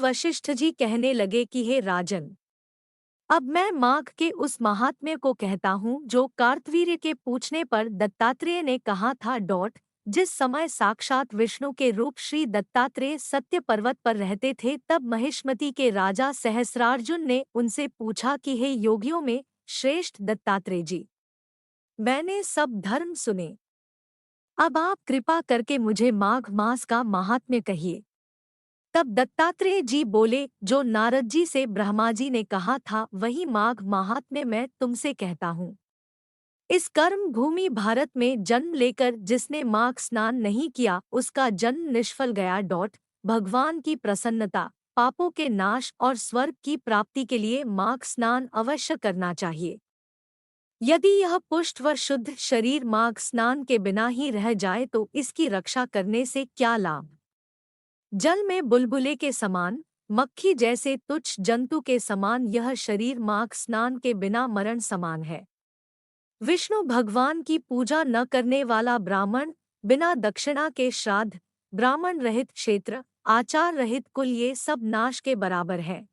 वशिष्ठ जी कहने लगे कि हे राजन, अब मैं माघ के उस महात्म्य को कहता हूँ जो कार्तवीर्य के पूछने पर दत्तात्रेय ने कहा था। जिस समय साक्षात विष्णु के रूप श्री दत्तात्रेय सत्य पर्वत पर रहते थे, तब महिष्मति के राजा सहस्रार्जुन ने उनसे पूछा कि हे योगियों में श्रेष्ठ दत्तात्रेय जी, मैंने सब धर्म सुने, अब आप कृपा करके मुझे माघ मास का महात्म्य कहिए। तब दत्तात्रेय जी बोले, जो नारद जी से ब्रह्मा जी ने कहा था वही माघ महात्म्य मैं तुमसे कहता हूँ। इस कर्म भूमि भारत में जन्म लेकर जिसने माघ स्नान नहीं किया उसका जन्म निष्फल गया। भगवान की प्रसन्नता, पापों के नाश और स्वर्ग की प्राप्ति के लिए माघ स्नान अवश्य करना चाहिए। यदि यह पुष्ट व शुद्ध शरीर माघ स्नान के बिना ही रह जाए तो इसकी रक्षा करने से क्या लाभ। जल में बुलबुले के समान, मक्खी जैसे तुच्छ जंतु के समान यह शरीर माघ स्नान के बिना मरण समान है। विष्णु भगवान की पूजा न करने वाला ब्राह्मण, बिना दक्षिणा के श्राद्ध, ब्राह्मण रहित क्षेत्र, आचार रहित कुल, ये सब नाश के बराबर है।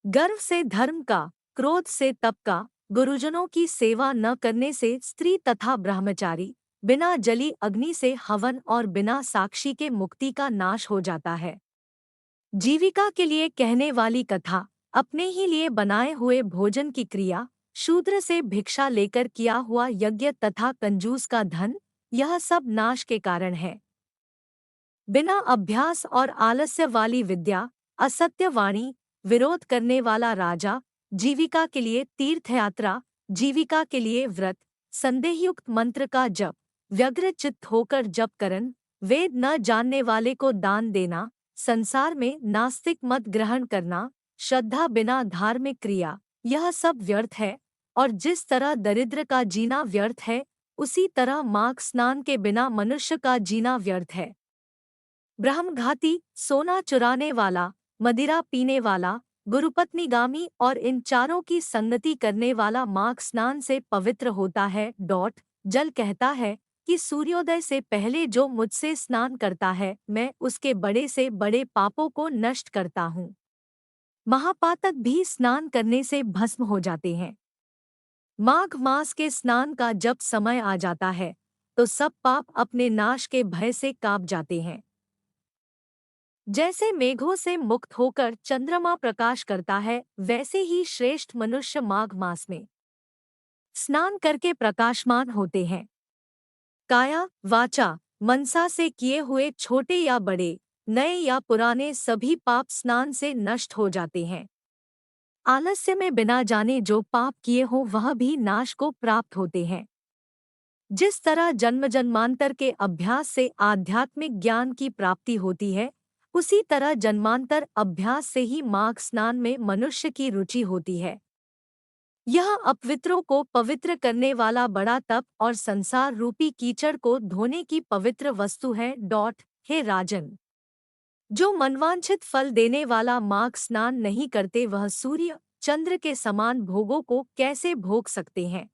गर्व से धर्म का, क्रोध से तप का, गुरुजनों की सेवा न करने से स्त्री तथा ब्रह्मचारी, बिना जली अग्नि से हवन और बिना साक्षी के मुक्ति का नाश हो जाता है। जीविका के लिए कहने वाली कथा, अपने ही लिए बनाए हुए भोजन की क्रिया, शूद्र से भिक्षा लेकर किया हुआ यज्ञ तथा कंजूस का धन, यह सब नाश के कारण है। बिना अभ्यास और आलस्य वाली विद्या, असत्य वाणी, विरोध करने वाला राजा, जीविका के लिए तीर्थयात्रा, जीविका के लिए व्रत, संदेहयुक्त मंत्र का जप, व्यग्र चित्त होकर जप करन, वेद न जानने वाले को दान देना, संसार में नास्तिक मत ग्रहण करना, श्रद्धा बिना धार्मिक क्रिया, यह सब व्यर्थ है। और जिस तरह दरिद्र का जीना व्यर्थ है, उसी तरह माघ स्नान के बिना मनुष्य का जीना व्यर्थ है। ब्रह्मघाती, सोना चुराने वाला, मदिरा पीने वाला, गुरुपत्नीगामी और इन चारों की संगति करने वाला माघ स्नान से पवित्र होता है। जल कहता है कि सूर्योदय से पहले जो मुझसे स्नान करता है, मैं उसके बड़े से बड़े पापों को नष्ट करता हूँ। महापातक भी स्नान करने से भस्म हो जाते हैं। माघ मास के स्नान का जब समय आ जाता है तो सब पाप अपने नाश के भय से कांप जाते हैं। जैसे मेघों से मुक्त होकर चंद्रमा प्रकाश करता है, वैसे ही श्रेष्ठ मनुष्य माघ मास में स्नान करके प्रकाशमान होते हैं। काया, वाचा, मनसा से किए हुए छोटे या बड़े, नए या पुराने सभी पाप स्नान से नष्ट हो जाते हैं। आलस्य में बिना जाने जो पाप किए हो वह भी नाश को प्राप्त होते हैं। जिस तरह जन्म जन्मांतर के अभ्यास से आध्यात्मिक ज्ञान की प्राप्ति होती है, उसी तरह जन्मांतर अभ्यास से ही माघ स्नान में मनुष्य की रुचि होती है। यह अपवित्रों को पवित्र करने वाला बड़ा तप और संसार रूपी कीचड़ को धोने की पवित्र वस्तु है। हे राजन, जो मनवांछित फल देने वाला माघ स्नान नहीं करते वह सूर्य, चंद्र के समान भोगों को कैसे भोग सकते हैं।